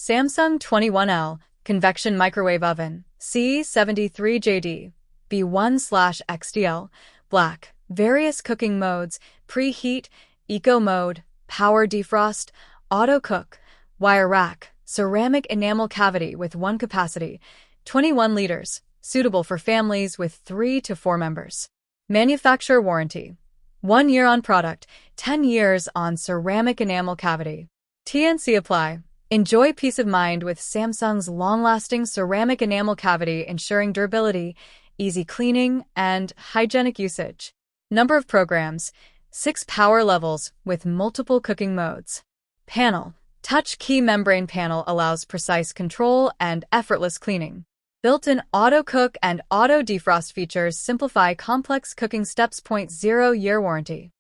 Samsung 21L Convection Microwave Oven C73JD B1/XDL Black. Various cooking modes: preheat, eco mode, power defrost, auto cook, wire rack, ceramic enamel cavity with 1 capacity, 21 liters, suitable for families with 3 to 4 members. Manufacturer warranty: 1 year on product, 10 years on ceramic enamel cavity. TNC apply. Enjoy peace of mind with Samsung's long-lasting ceramic enamel cavity, ensuring durability, easy cleaning, and hygienic usage. Number of programs: 6 power levels with multiple cooking modes. Panel: touch key membrane panel allows precise control and effortless cleaning. Built-in auto cook and auto defrost features simplify complex cooking steps. 0 year warranty.